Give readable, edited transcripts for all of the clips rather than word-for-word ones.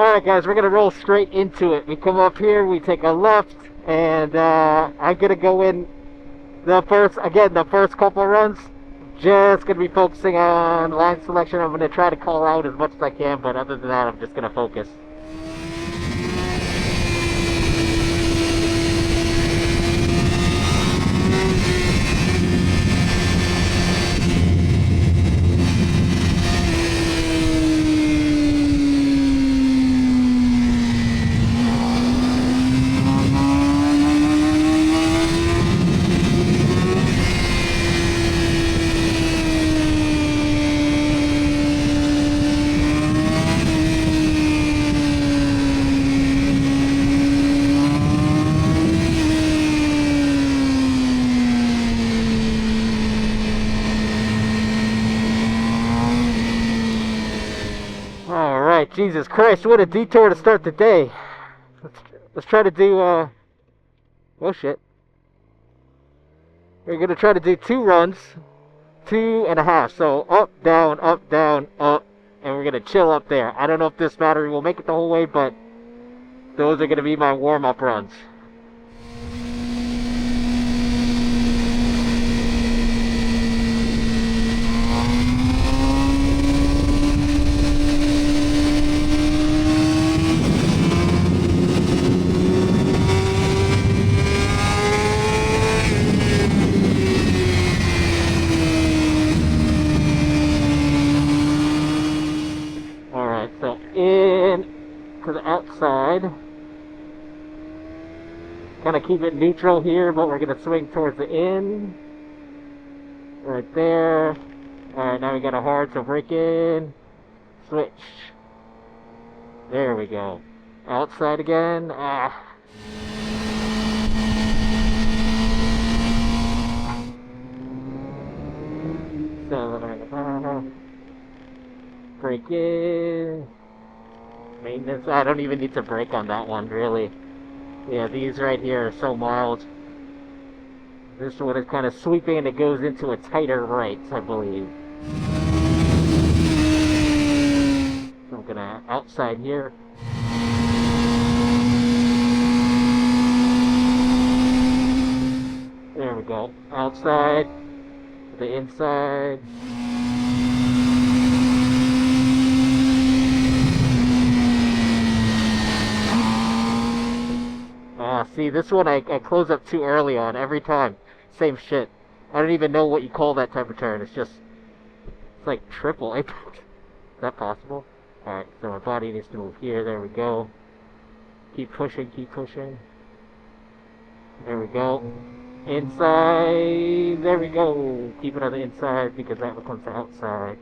Alright guys, we're gonna roll straight into it. We come up here, we take a left, and I'm gonna go in the first couple runs. Just gonna be focusing on line selection. I'm gonna try to call out as much as I can, but other than that, I'm just gonna focus. Alright, Jesus Christ, what a detour to start the day. Let's try to do, oh shit. We're gonna try to do 2 runs, 2.5. So up, down, up, and we're gonna chill up there. I don't know if this battery will make it the whole way, but those are gonna be my warm-up runs. To the outside, kind of keep it neutral here, but we're going to swing towards the in, right there. Alright, now we got a hard, so break in, switch, there we go, outside again, so, break in, maintenance. I don't even need to brake on that one, really. Yeah, these right here are so mild. This one is kind of sweeping and it goes into a tighter right, I believe. So I'm gonna outside here. There we go. Outside to the inside. See, this one I close up too early on every time. Same shit. I don't even know what you call that type of turn. It's like triple apex. Is that possible? Alright, so my body needs to move here. There we go. Keep pushing, keep pushing. There we go. Inside. There we go. Keep it on the inside because that becomes the outside.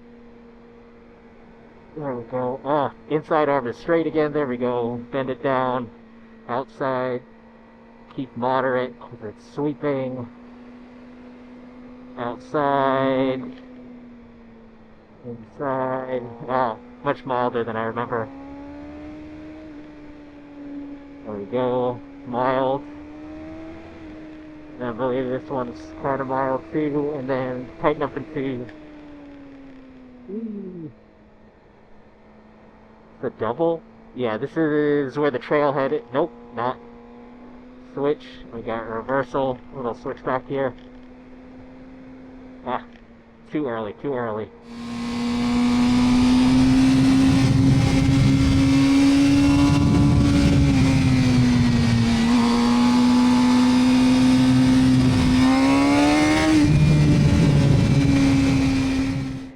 There we go. Ah, inside arm is straight again. There we go. Bend it down. Outside. Keep moderate because it's sweeping. Outside. Inside. Wow, much milder than I remember. There we go. Mild. And I believe this one's kind of mild too. And then tighten up into... The double? Yeah, this is where the trailhead is. Nope, not. Switch. We got reversal. A little switch back here. Ah, too early, too early.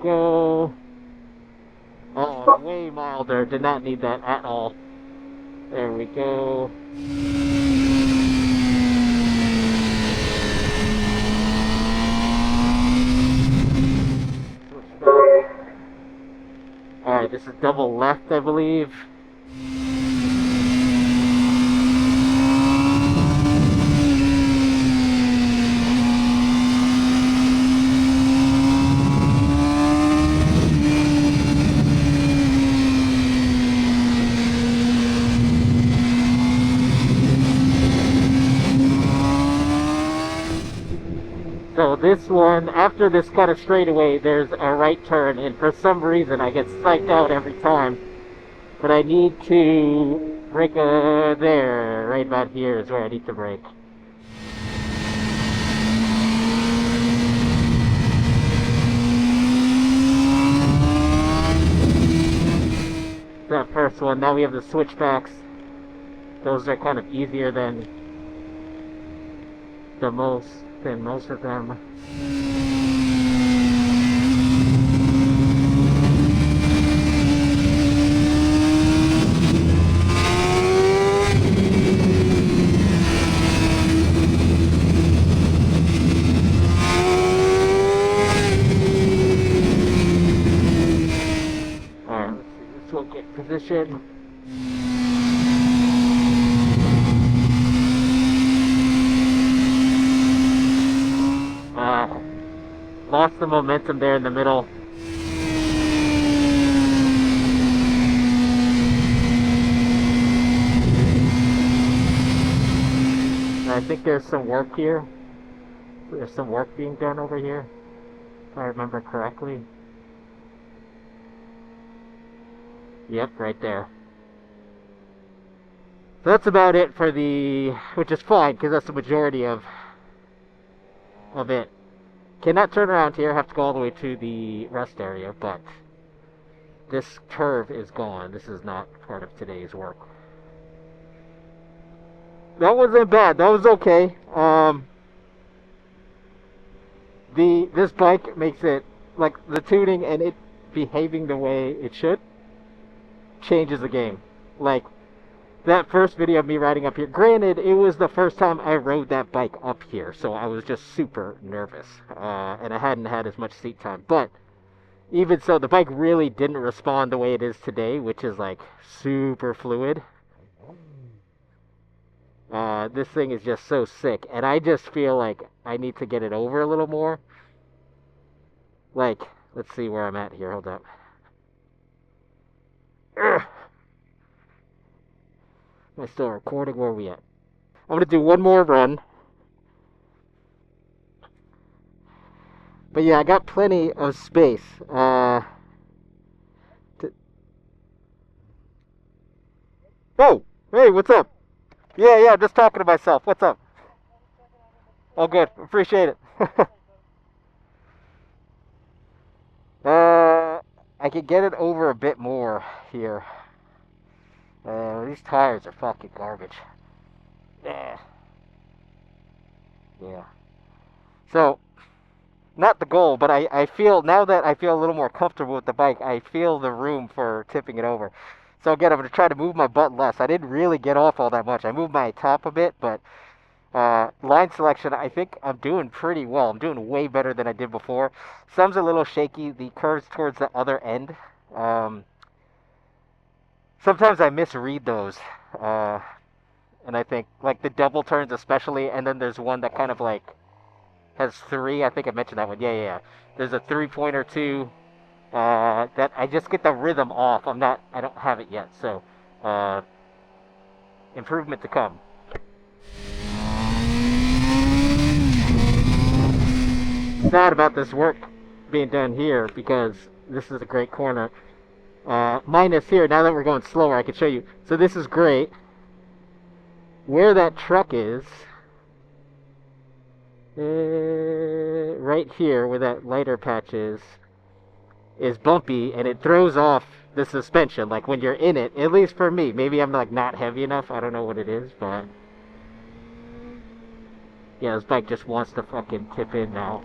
Go. Oh, way milder. Did not need that at all. There we go. Alright, this is double left, I believe. So this one, after this kind of straightaway, there's a right turn, and for some reason I get psyched out every time. But I need to brake there, right about here is where I need to brake. That first one. Now we have the switchbacks. Those are kind of easier than most of them. Alright, let's see. This will get position. Lost the momentum there in the middle. I think there's some work here. There's some work being done over here, if I remember correctly. Yep, right there. So that's about it for the, which is fine because that's the majority of it. Cannot turn around here, have to go all the way to the rest area, but this curve is gone. This is not part of today's work. That wasn't bad. That was okay. This bike makes it, like, the tuning and it behaving the way it should changes the game. Like, that first video of me riding up here, granted, it was the first time I rode that bike up here, so I was just super nervous, and I hadn't had as much seat time, but even so, the bike really didn't respond the way it is today, which is, like, super fluid. This thing is just so sick, and I just feel like I need to get it over a little more. Like, let's see where I'm at here, hold up. Ugh. Am I still recording? Where are we at? I'm gonna do one more run. But yeah, I got plenty of space. Oh! Hey, what's up? Yeah, I'm just talking to myself. What's up? Oh, good. Appreciate it. I could get it over a bit more here. These tires are fucking garbage. Yeah. So, not the goal, but I feel, now that I feel a little more comfortable with the bike, I feel the room for tipping it over. So again, I'm going to try to move my butt less. I didn't really get off all that much. I moved my top a bit, but line selection, I think I'm doing pretty well. I'm doing way better than I did before. Some's a little shaky. The curves towards the other end. Sometimes I misread those. And I think, like, the double turns especially, and then there's one that kind of, like, has three. I think I mentioned that one. Yeah. There's a 3-pointer too. That I just get the rhythm off. I don't have it yet, so improvement to come. Sad about this work being done here because this is a great corner. Minus here, now that we're going slower, I can show you. So this is great. Where that truck is, right here where that lighter patch is bumpy, and it throws off the suspension, like when you're in it, at least for me. Maybe I'm like not heavy enough, I don't know what it is, but yeah, this bike just wants to fucking tip in now.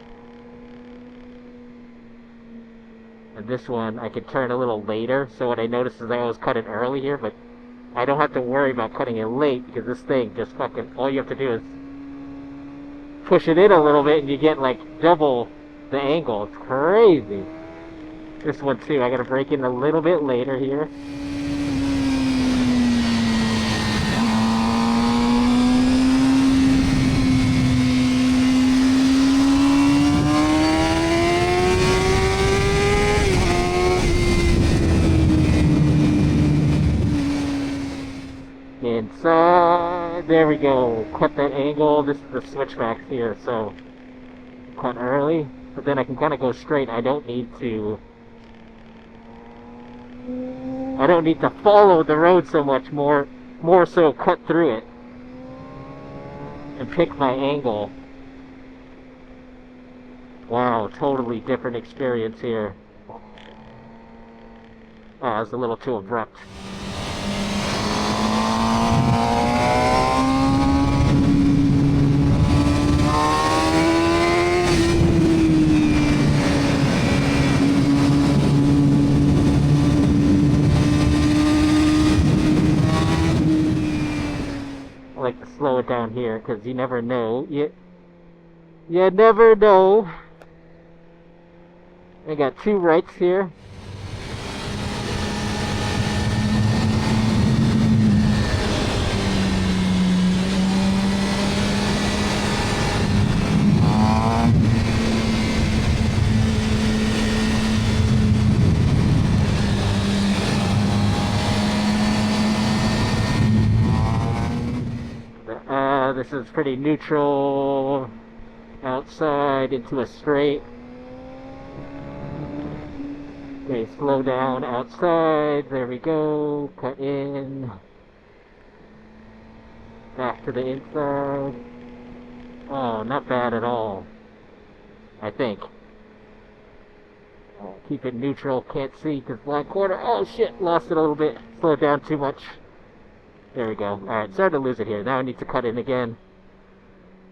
And this one I can turn a little later, so what I noticed is I always cut it early here, but I don't have to worry about cutting it late because this thing just fucking, all you have to do is push it in a little bit and you get like double the angle. It's crazy. This one too, I gotta break in a little bit later here. Inside, there we go. Cut that angle. This is the switchbacks here, so cut early, but then I can kind of go straight. I don't need to I don't need to follow the road so much, more so cut through it and pick my angle. Wow, totally different experience here. Oh, it was a little too abrupt. I like to slow it down here because you never know. You never know. I got two rights here. This is pretty neutral. Outside into a straight. Okay, slow down outside. There we go. Cut in. Back to the inside. Oh, not bad at all. I think. Keep it neutral. Can't see because blind corner. Oh shit, lost it a little bit. Slowed down too much. There we go. Alright, started to lose it here. Now I need to cut in again.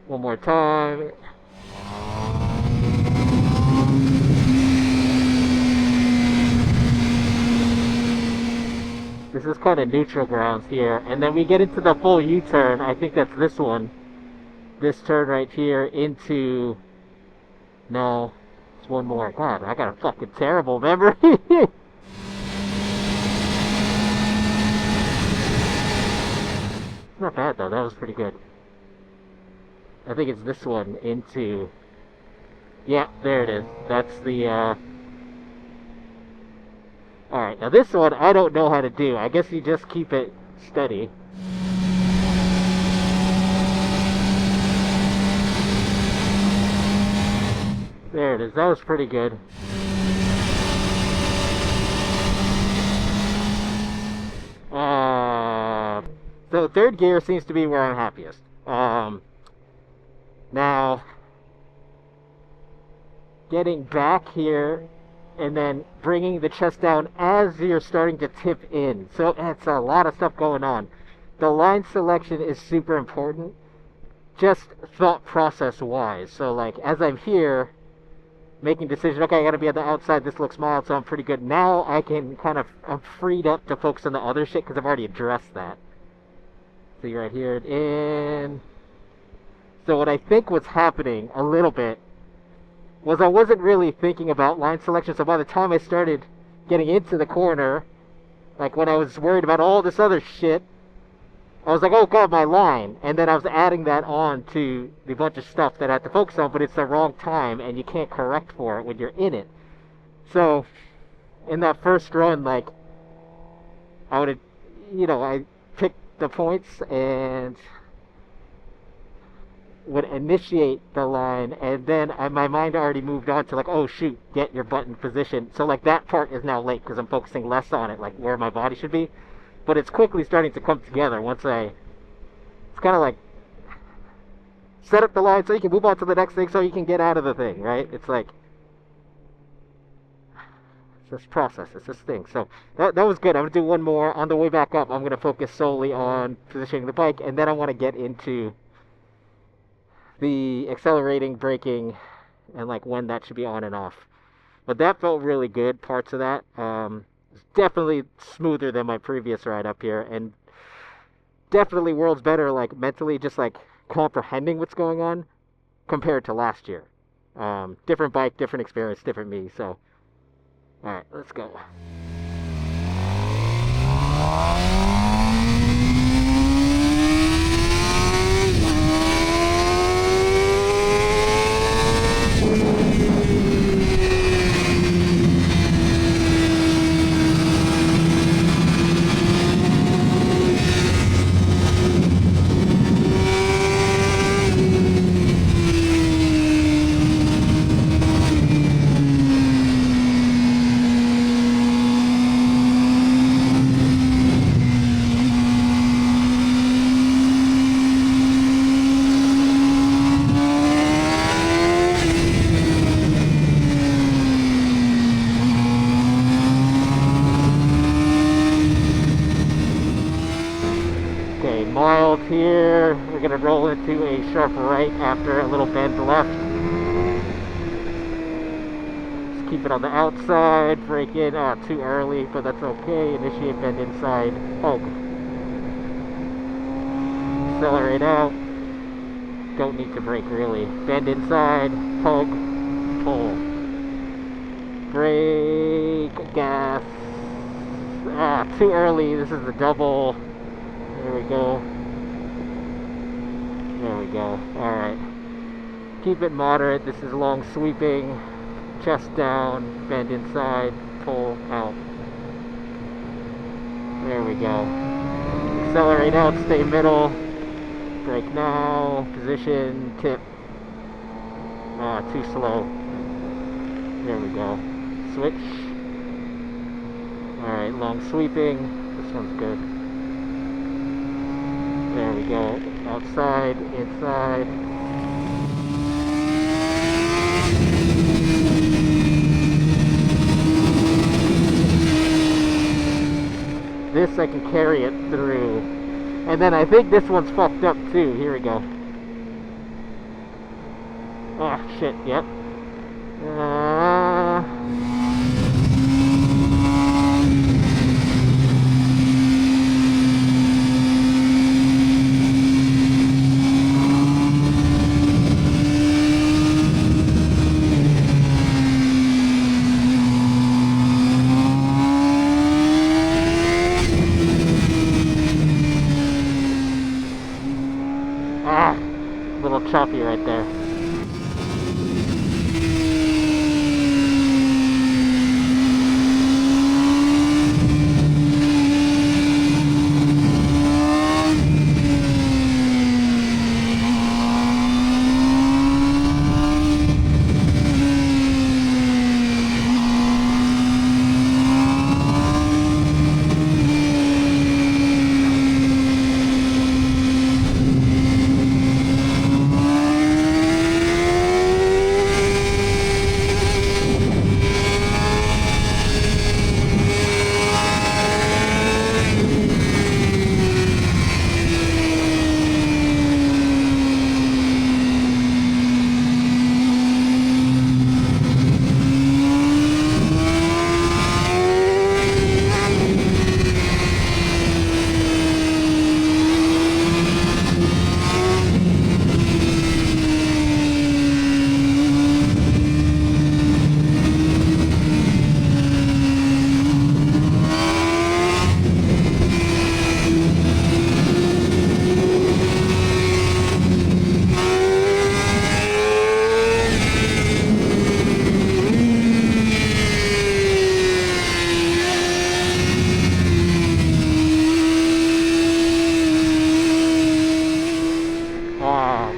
One more time. This is kind of neutral grounds here. And then we get into the full U-turn. I think that's this one. This turn right here into... No. It's one more. God, I got a fucking terrible memory. Not bad though, that was pretty good. I think it's this one into... Yeah, there it is. That's the, Alright, now this one I don't know how to do. I guess you just keep it steady. There it is, that was pretty good. So third gear seems to be where I'm happiest. Now, getting back here and then bringing the chest down as you're starting to tip in. So it's a lot of stuff going on. The line selection is super important, just thought process wise. So like as I'm here, making decisions, okay, I gotta be on the outside, this looks mild, so I'm pretty good. Now I can kind of, I'm freed up to focus on the other shit because I've already addressed that. See right here, in. So what I think was happening a little bit was I wasn't really thinking about line selection, so by the time I started getting into the corner, like when I was worried about all this other shit, I was like, oh god, my line. And then I was adding that on to the bunch of stuff that I had to focus on, but it's the wrong time, and you can't correct for it when you're in it. So, in that first run, like, I would have, I picked the points and would initiate the line, and then my mind already moved on to like, oh shoot, get your button position. So like that part is now late because I'm focusing less on it, like where my body should be. But it's quickly starting to come together once it's kind of like, set up the line so you can move on to the next thing so you can get out of the thing, right? It's like, it's this process, it's this thing. So that was good. I'm going to do one more. On the way back up, I'm going to focus solely on positioning the bike, and then I want to get into the accelerating, braking, and like when that should be on and off. But that felt really good, parts of that. It's definitely smoother than my previous ride up here, and definitely worlds better, like mentally, just like comprehending what's going on compared to last year. Different bike, different experience, different me. So, alright, let's go. belt here. We're gonna roll into a sharp right after a little bend left. Just keep it on the outside, brake in, too early, but that's okay. Initiate bend inside, hug. Accelerate out. Don't need to brake really. Bend inside, hug, pull. Brake, gas. Too early. This is the double. There we go. There we go. Alright. Keep it moderate. This is long sweeping. Chest down. Bend inside. Pull out. There we go. Accelerate out. Stay middle. Brake now. Position. Tip. Too slow. There we go. Switch. Alright, long sweeping. This one's good. There we go. Outside, inside. This I can carry it through. And then I think this one's fucked up too. Here we go. Oh shit, yep. Little choppy right there.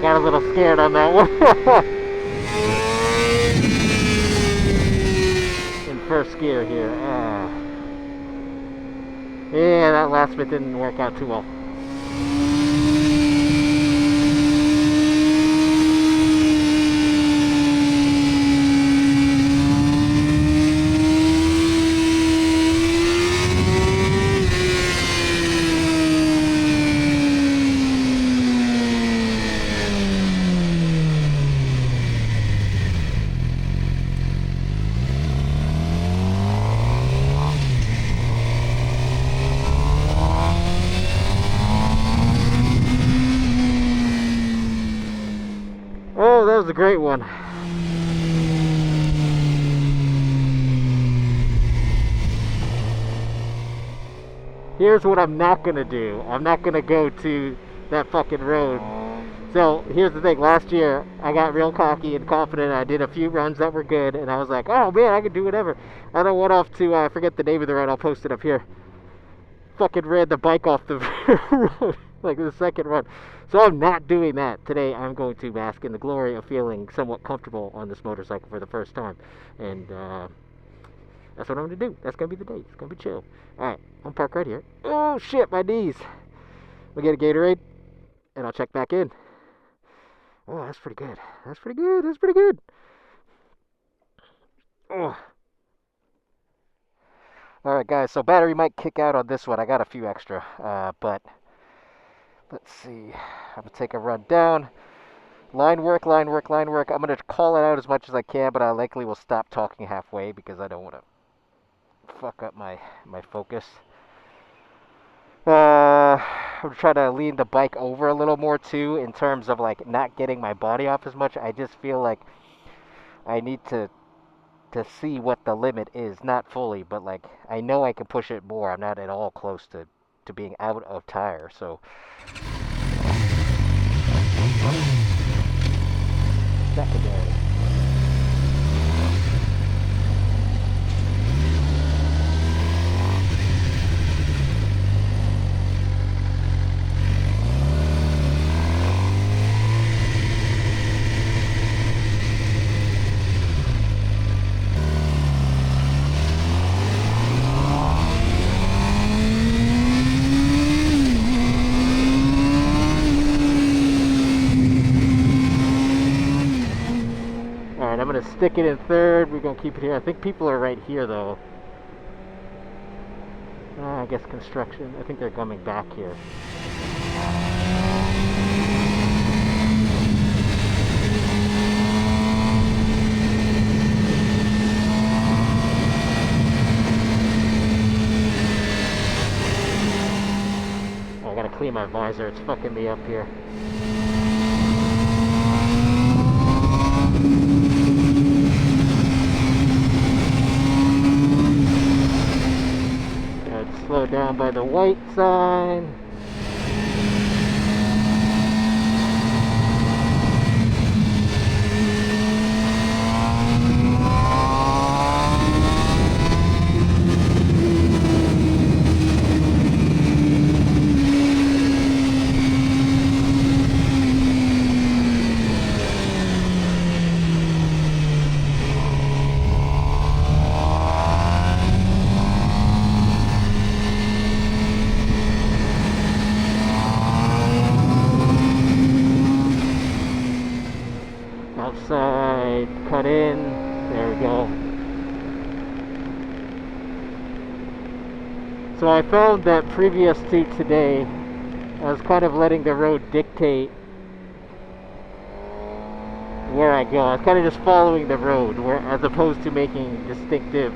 Got a little scared on that one. In first gear here. Yeah, that last bit didn't work out too well. Oh, that was a great one. Here's what I'm not gonna do. I'm not gonna go to that fucking road. So here's the thing. Last year I got real cocky and confident. I did a few runs that were good, and I was like, "Oh man, I can do whatever." And I went off to I forget the name of the road. I'll post it up here. Fucking ran the bike off the road, like the second run. So I'm not doing that. Today I'm going to bask in the glory of feeling somewhat comfortable on this motorcycle for the first time. And that's what I'm going to do. That's going to be the day. It's going to be chill. Alright, I'm parked right here. Oh shit, my knees. We'll get a Gatorade, and I'll check back in. Oh, that's pretty good. That's pretty good. That's pretty good. Oh. Alright guys, so battery might kick out on this one. I got a few extra, but Let's see. I'm gonna take a run down. Line work, line work, line work. I'm gonna call it out as much as I can, but I likely will stop talking halfway because I don't want to fuck up my focus. I'm trying to lean the bike over a little more too, in terms of like not getting my body off as much. I just feel like I need to see what the limit is, not fully, but like I know I can push it more. I'm not at all close to being out of tire, so secondary. Alright, I'm gonna stick it in third. We're gonna keep it here. I think people are right here though. I guess construction. I think they're coming back here. I gotta clean my visor. It's fucking me up here. Slow down by the white sign. Outside, cut in, there we go. So I found that previous to today, I was kind of letting the road dictate where I go. I was kind of just following the road, as opposed to making distinctive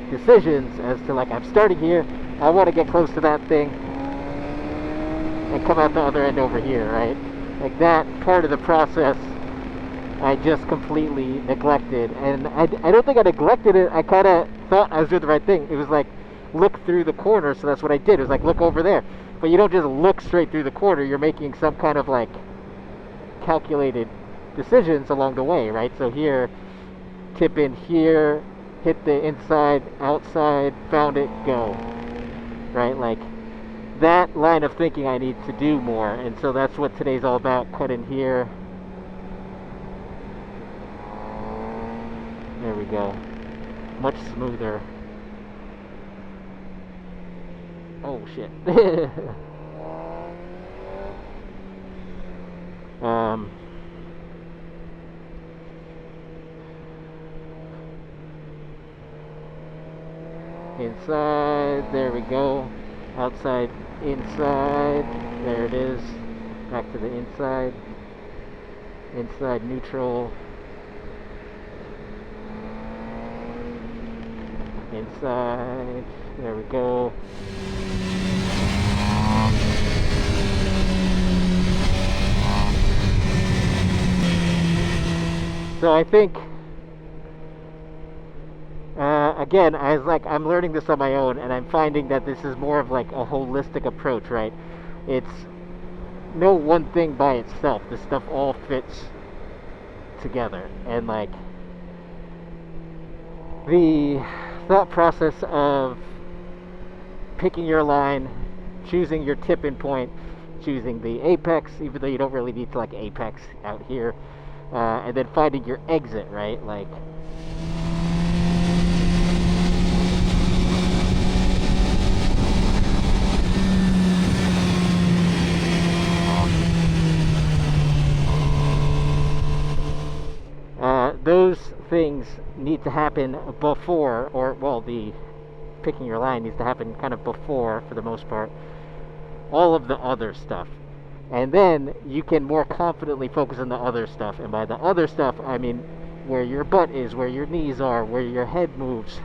decisions as to like, I'm starting here, I want to get close to that thing, and come out the other end over here, right? Like that part of the process I just completely neglected, and I don't think I neglected it. I kind of thought I was doing the right thing. It was like, look through the corner, so that's what I did. It was like, look over there. But you don't just look straight through the corner. You're making some kind of like calculated decisions along the way, right? So here, tip in here, hit the inside, outside, found it, go. Right? Like, that line of thinking I need to do more, and so that's what today's all about. Cut in here. There we go. Much smoother. Oh shit. Inside, there we go. Outside, inside, there it is. Back to the inside. Inside neutral. Inside, there we go. So I think, again, I'm learning this on my own, and I'm finding that this is more of like a holistic approach, right? It's no one thing by itself. This stuff all fits together, and like the thought process of picking your line, choosing your tip-in point, choosing the apex, even though you don't really need to like apex out here, and then finding your exit, right? Like, those things need to happen before, or well, the picking your line needs to happen kind of before, for the most part, all of the other stuff. And then you can more confidently focus on the other stuff. And by the other stuff, I mean where your butt is, where your knees are, where your head moves,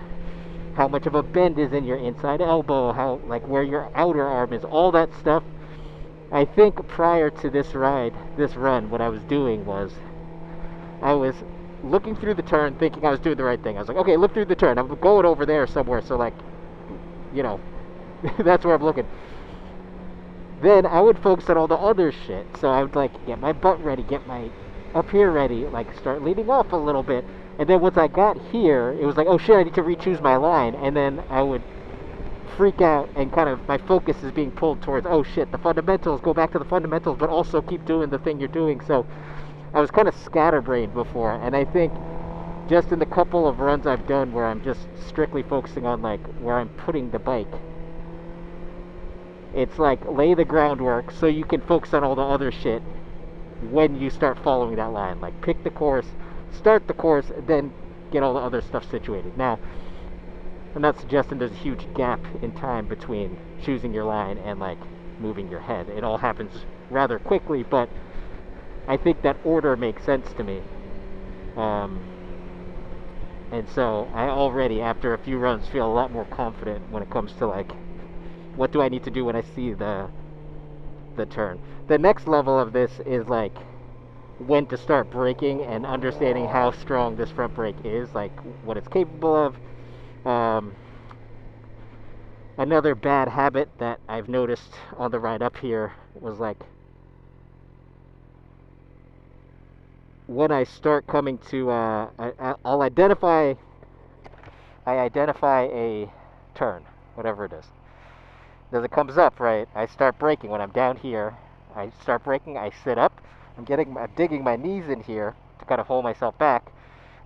how much of a bend is in your inside elbow, how, like, where your outer arm is, all that stuff. I think prior to this run, what I was doing was I was looking through the turn, thinking I was doing the right thing. I was like, okay, look through the turn. I'm going over there somewhere, so, like, you know, that's where I'm looking. Then I would focus on all the other shit. So I would, like, get my butt ready, get my up here ready, like, start leading off a little bit. And then once I got here, it was like, oh shit, I need to re-choose my line. And then I would freak out, and kind of my focus is being pulled towards, oh shit, the fundamentals, go back to the fundamentals, but also keep doing the thing you're doing. So I was kind of scatterbrained before, and I think just in the couple of runs I've done where I'm just strictly focusing on, like, where I'm putting the bike, it's like lay the groundwork so you can focus on all the other shit when you start following that line. Like, pick the course, start the course, then get all the other stuff situated. Now, I'm not suggesting there's a huge gap in time between choosing your line and, like, moving your head. It all happens rather quickly, but I think that order makes sense to me. And so I already, after a few runs, feel a lot more confident when it comes to, like, what do I need to do when I see the turn. The next level of this is, like, when to start braking and understanding how strong this front brake is, like, what it's capable of. Another bad habit that I've noticed on the ride up here was, like, when I start coming to, I'll identify a turn, whatever it is. As it comes up, right, I start braking. When I'm down here, I start braking, I sit up, I'm digging my knees in here to kind of hold myself back,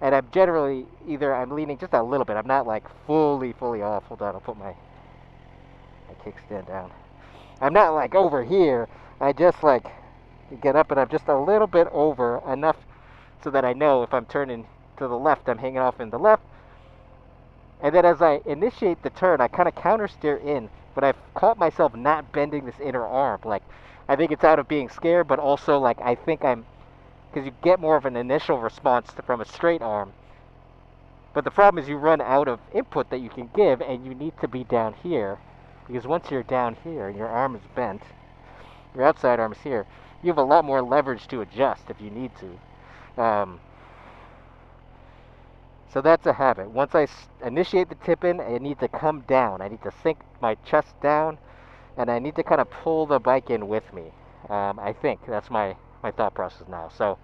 and I'm generally, I'm leaning just a little bit, I'm not, like, fully off. Hold on, I'll put my kickstand down. I'm not, like, over here, I just, like, get up and I'm just a little bit over, enough so that I know if I'm turning to the left, I'm hanging off in the left. And then as I initiate the turn, I kind of counter steer in, but I've caught myself not bending this inner arm. Like, I think it's out of being scared, but also, like, I think because you get more of an initial response from a straight arm. But the problem is you run out of input that you can give, and you need to be down here, because once you're down here and your arm is bent, your outside arm is here, you have a lot more leverage to adjust if you need to. So that's a habit. Once I initiate the tip-in, I need to come down. I need to sink my chest down, and I need to kind of pull the bike in with me. I think that's my thought process now. So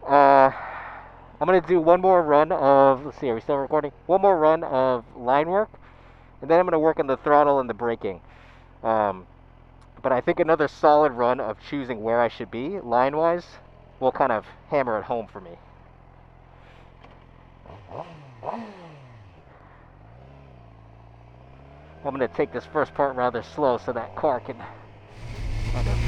I'm going to do one more run of, let's see, are we still recording? One more run of line work, and then I'm going to work on the throttle and the braking. But I think another solid run of choosing where I should be, line-wise, will kind of hammer it home for me. I'm going to take this first part rather slow so that car can kind of...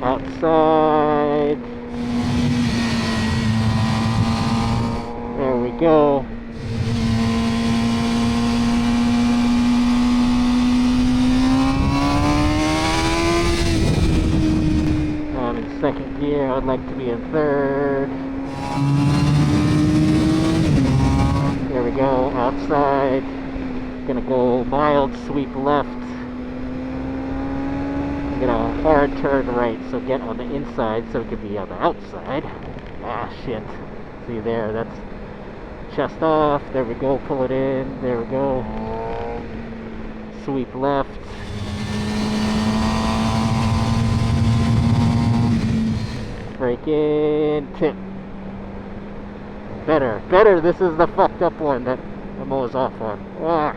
outside. There we go. I'm in second gear. I'd like to be in third. There we go. Outside. Gonna go mild sweep left. Get a hard turn right, so get on the inside so it can be on the outside. Ah, shit. See there, that's chest off. There we go, pull it in. There we go. Sweep left. Brake in, tip. Better. This is the fucked up one that I'm always off on. Ah.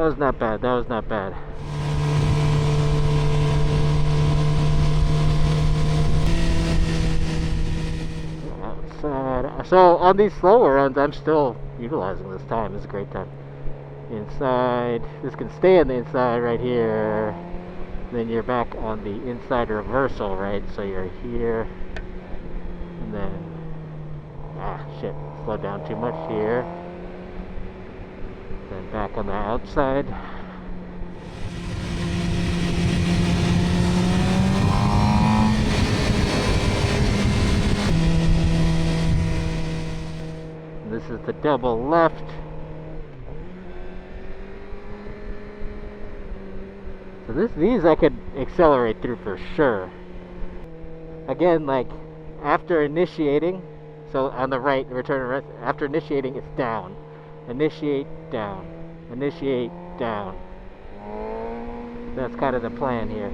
was not bad. That was not bad. Outside. So on these slower runs, I'm still utilizing this time. This is a great time. Inside. This can stay on the inside right here. Then you're back on the inside reversal, right? So you're here. And then... shit. Slowed down too much here. Then back on the outside. This is the double left. So these I could accelerate through for sure. Again, like after initiating, so on the right, return right, after initiating, it's down. Initiate, down. Initiate, down. That's kind of the plan here.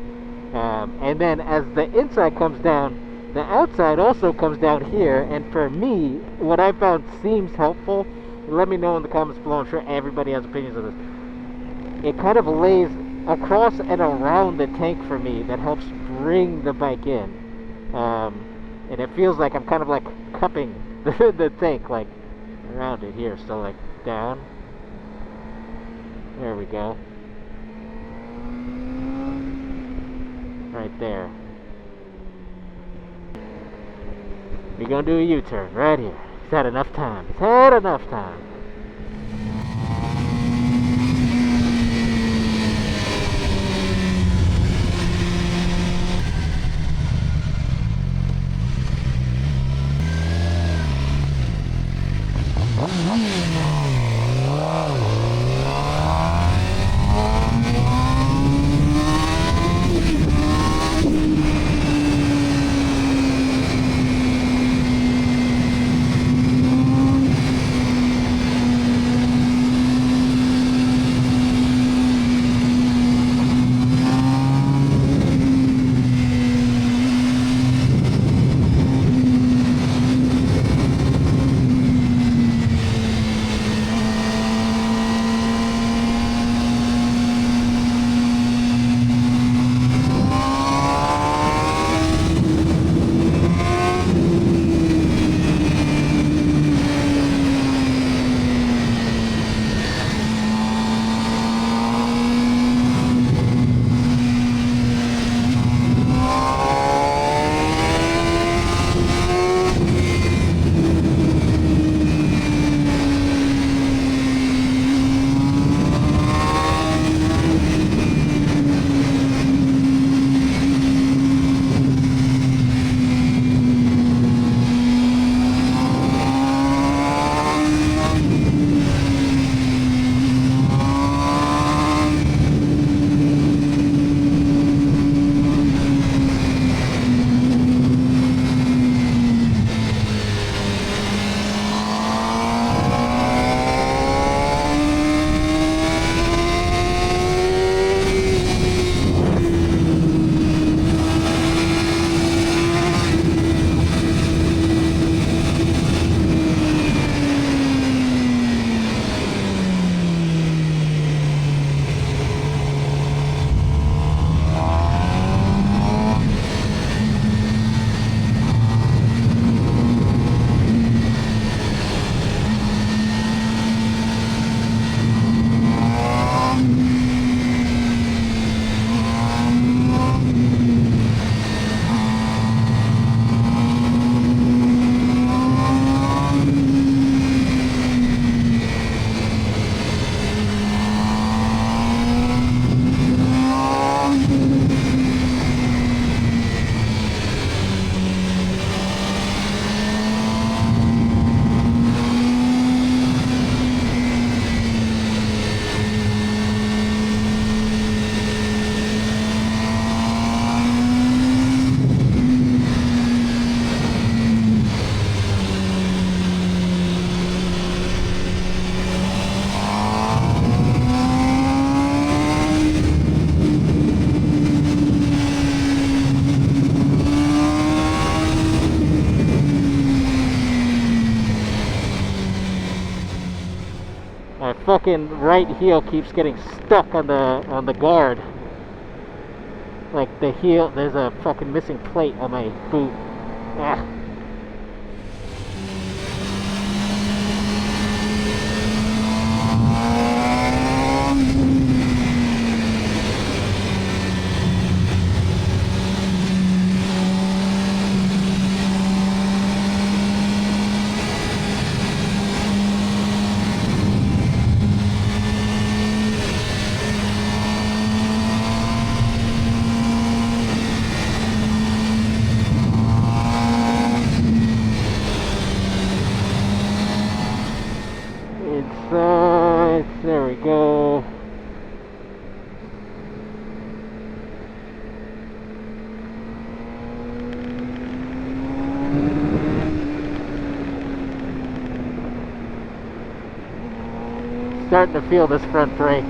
And then as the inside comes down, the outside also comes down here. And for me, what I found seems helpful, let me know in the comments below. I'm sure everybody has opinions on this. It kind of lays across and around the tank for me. That helps bring the bike in. And it feels like I'm kind of like cupping the tank, like around it here. So like down. There we go. Right there. We're gonna do a U-turn right here. He's had enough time. He's had enough time. fucking right heel keeps getting stuck on the guard. Like the heel, there's a fucking missing plate on my boot. Ah. There we go. Starting to feel this front brake.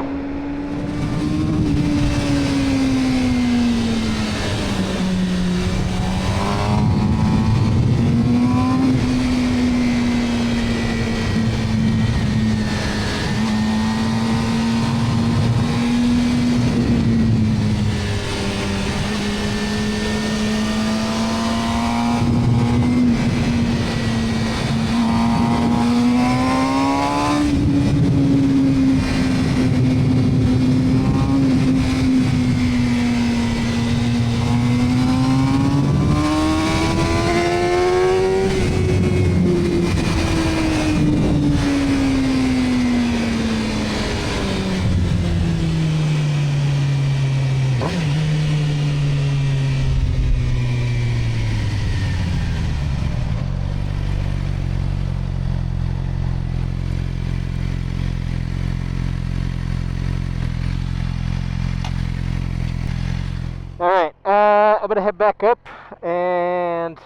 Alright, I'm gonna head back up, and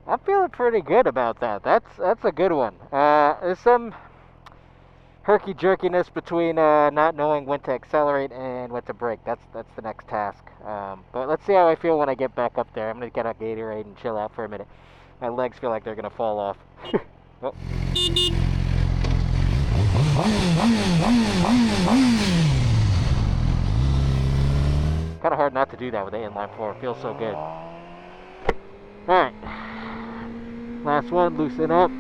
I'm feeling pretty good about that. That's a good one. There's some herky-jerkiness between not knowing when to accelerate and when to brake. That's the next task. But let's see how I feel when I get back up there. I'm gonna get a Gatorade and chill out for a minute. My legs feel like they're gonna fall off. Oh. Kind of hard not to do that with the inline four. It feels so good. Alright. Last one, loosen up.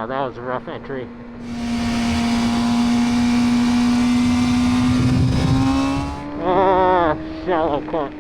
That was a rough entry. Shallow cut.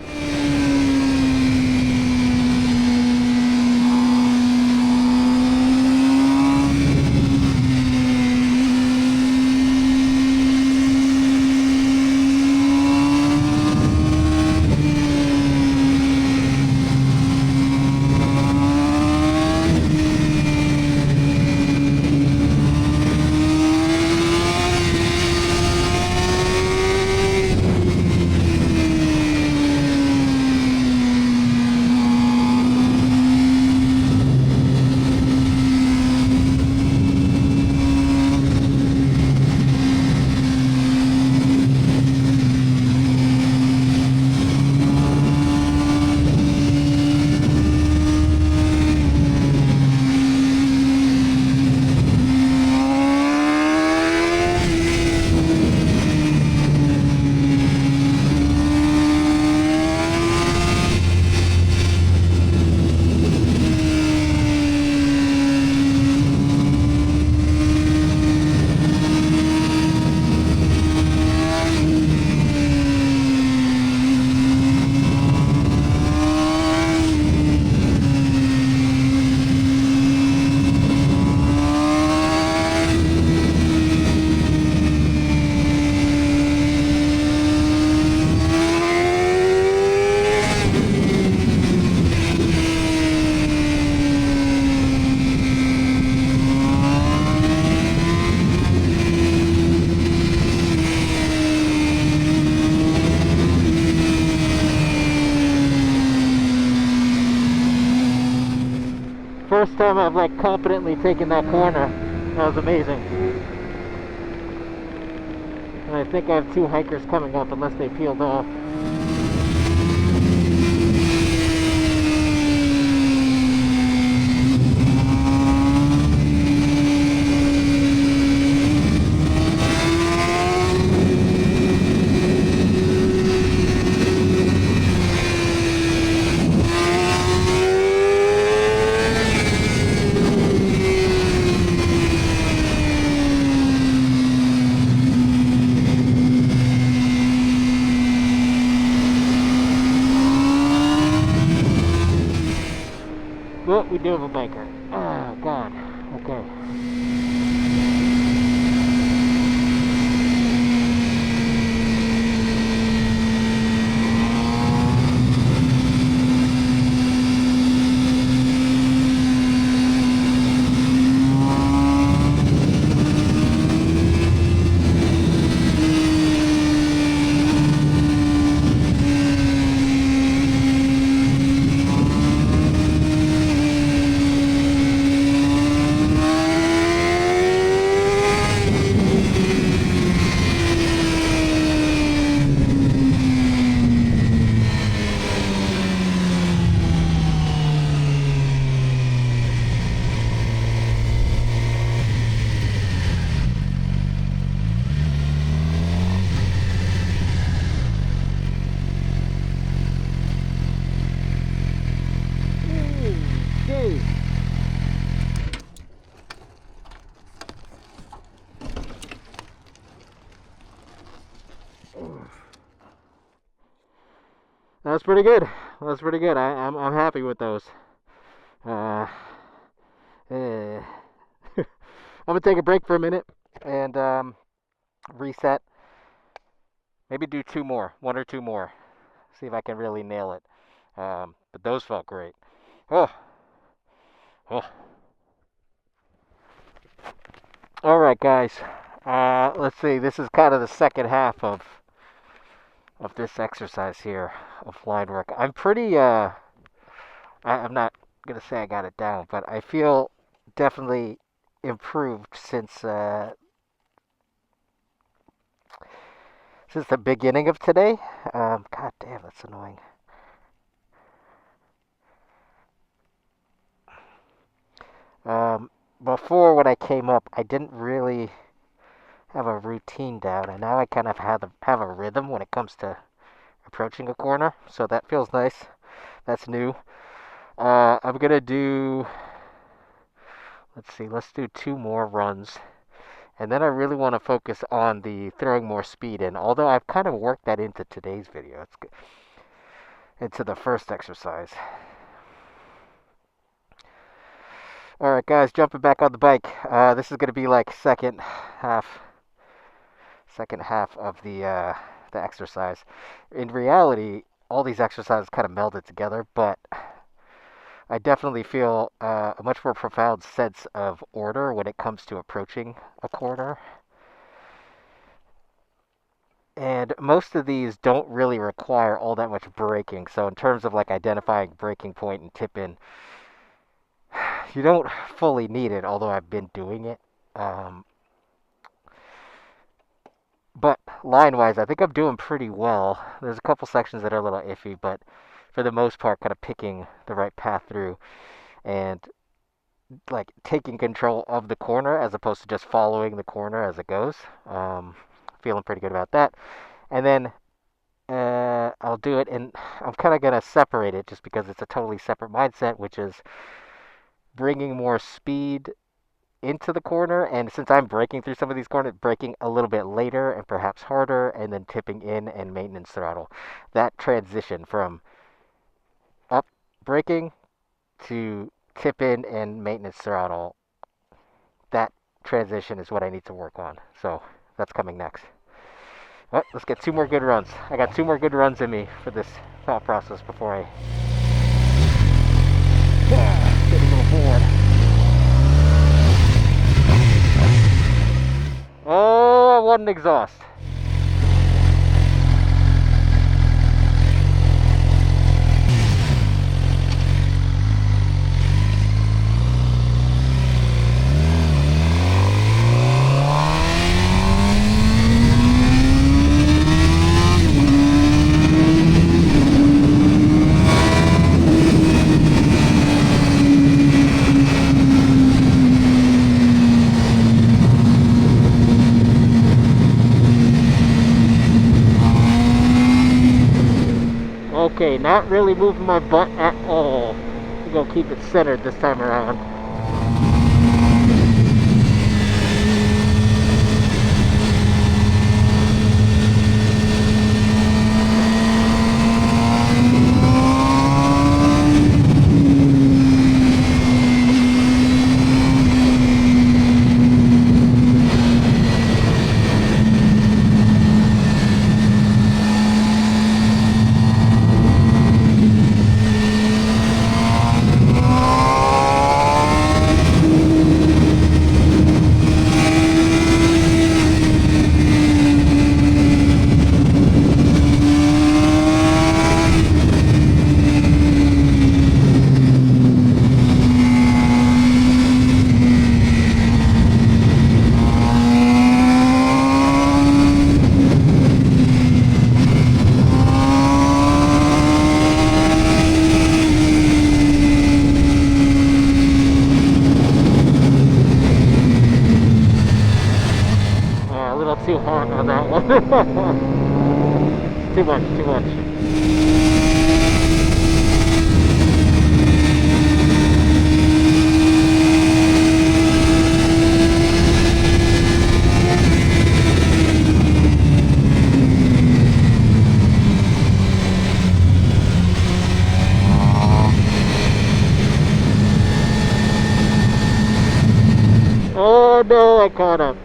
competently taking that corner. That was amazing. And I think I have 2 hikers coming up unless they peeled off. But we do have a biker. Oh, God. Okay. That's pretty good. That's pretty good. I'm happy with those. I'm gonna take a break for a minute and reset. Maybe do 2 more, 1 or 2 more. See if I can really nail it. But those felt great. Oh. All right, guys. Let's see. This is kind of the second half of this exercise here of line work. I'm pretty. I'm not gonna say I got it down, but I feel definitely improved since the beginning of today. God damn, that's annoying. Before when I came up, I didn't really have a routine down, and now I kind of have a rhythm when it comes to approaching a corner. So that feels nice. That's new. I'm gonna do. Let's see. Let's do 2 more runs, and then I really want to focus on the throwing more speed in. Although I've kind of worked that into today's video. It's good. Into the first exercise. Alright guys, jumping back on the bike. This is going to be like second half of the exercise. In reality, all these exercises kind of melded together, but I definitely feel a much more profound sense of order when it comes to approaching a corner. And most of these don't really require all that much braking. So in terms of like identifying braking point and tip in, you don't fully need it, although I've been doing it. But line-wise, I think I'm doing pretty well. There's a couple sections that are a little iffy, but for the most part, kind of picking the right path through and like taking control of the corner as opposed to just following the corner as it goes. Feeling pretty good about that. And then I'll do it, and I'm kind of going to separate it just because it's a totally separate mindset, which is bringing more speed into the corner, and since I'm braking through some of these corners, braking a little bit later and perhaps harder, and then tipping in and maintenance throttle. That transition from up braking to tip in and maintenance throttle, that transition is what I need to work on. So that's coming next. Well, let's get 2 more good runs. I got 2 more good runs in me for this thought process before I get a little bored. Oh, what an exhaust. Okay, not really moving my butt at all. I'm gonna keep it centered this time around. Too hot on that one. Too much, too much. Oh no, I caught up.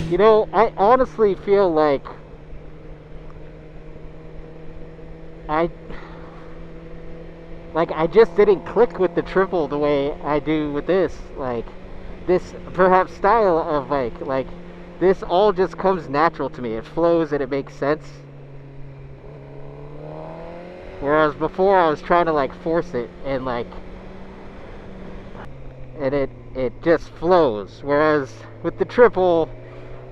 You know, I honestly feel like I just didn't click with the triple the way I do with this. Like, this perhaps style of like this all just comes natural to me. It flows and it makes sense. Whereas before I was trying to like force it and it just flows. Whereas with the triple,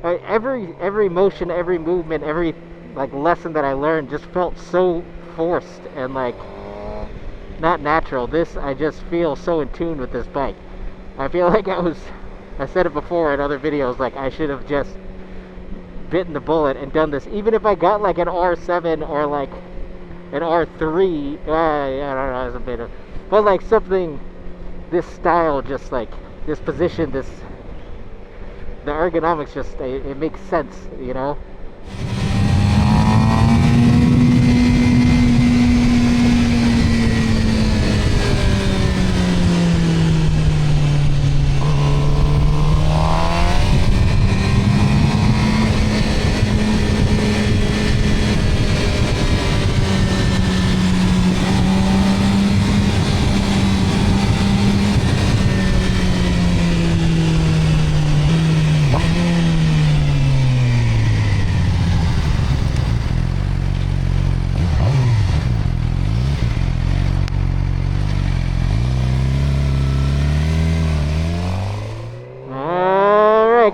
every motion, every movement, every like lesson that I learned just felt so forced and like not natural. This, I just feel so in tune with this bike. I feel like I said it before in other videos, like I should have just bitten the bullet and done this. Even if I got like an R7 or like an R3, I don't know, it's a bit of, but like something, this style, just like this position, the ergonomics just, it makes sense, you know?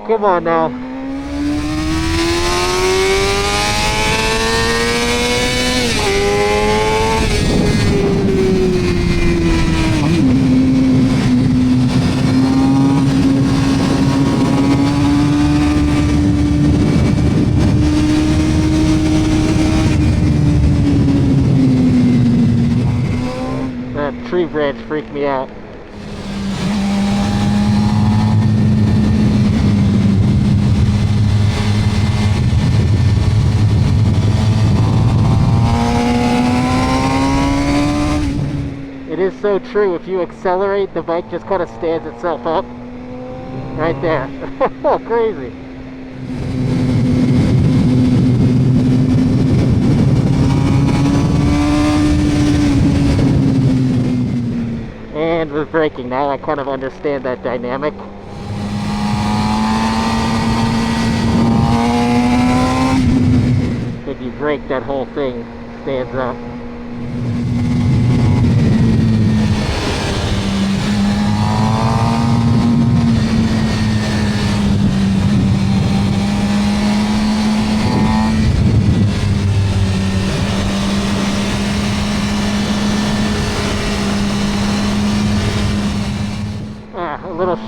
Come on now. That tree branch freaked me out. It is so true. If you accelerate, the bike just kind of stands itself up right there. Oh, crazy. And with braking, now I kind of understand that dynamic. If you brake, that whole thing stands up.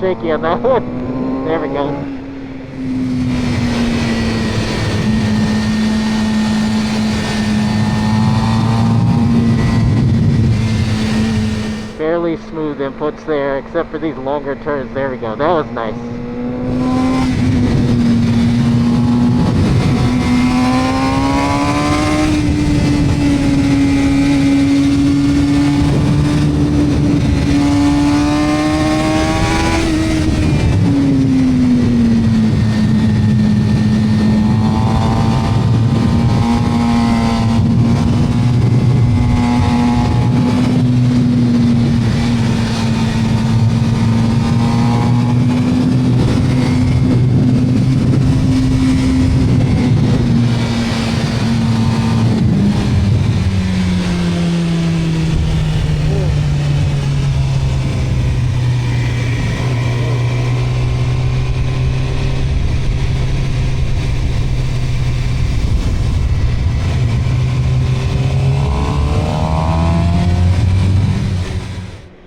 shaky on that one. There we go. Fairly smooth inputs there, except for these longer turns. There we go. That was nice.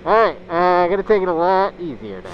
Alright, I'm gonna take it a lot easier now.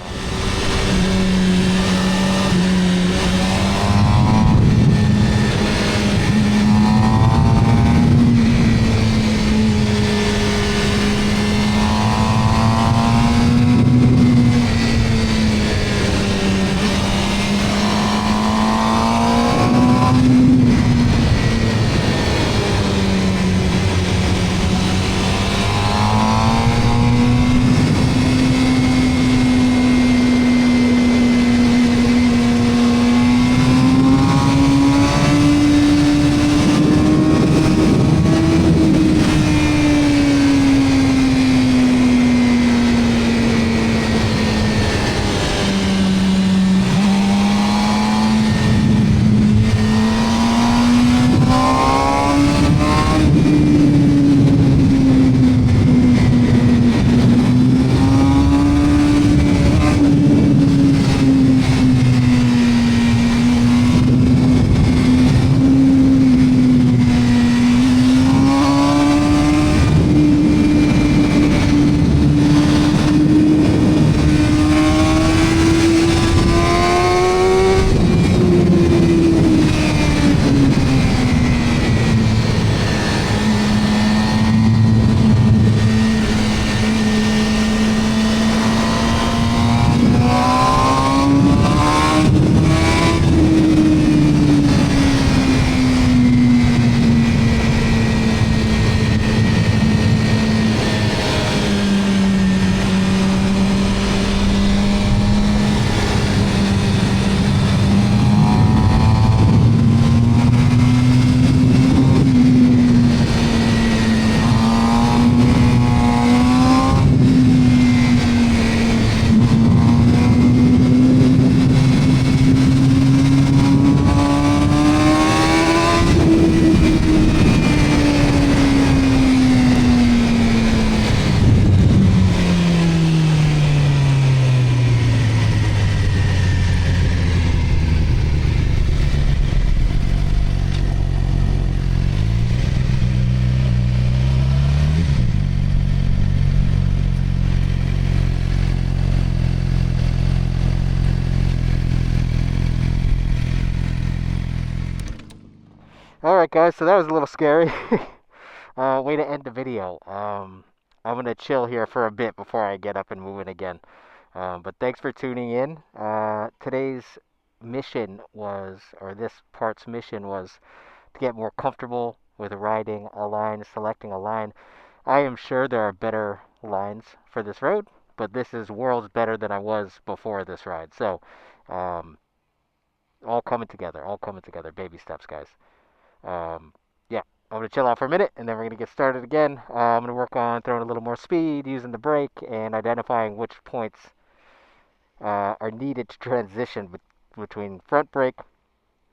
Alright guys, so that was a little scary. Way to end the video. I'm gonna chill here for a bit before I get up and moving again. But thanks for tuning in. Today's mission was, or this part's mission was, to get more comfortable with riding a line, selecting a line. I am sure there are better lines for this road, but this is worlds better than I was before this ride. So, all coming together, baby steps, guys. Yeah, I'm going to chill out for a minute, and then we're going to get started again. I'm going to work on throwing a little more speed, using the brake, and identifying which points are needed to transition between front brake,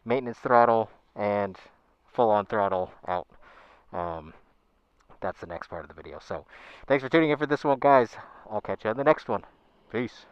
maintenance throttle, and full-on throttle out. That's the next part of the video. So, thanks for tuning in for this one, guys. I'll catch you on the next one. Peace.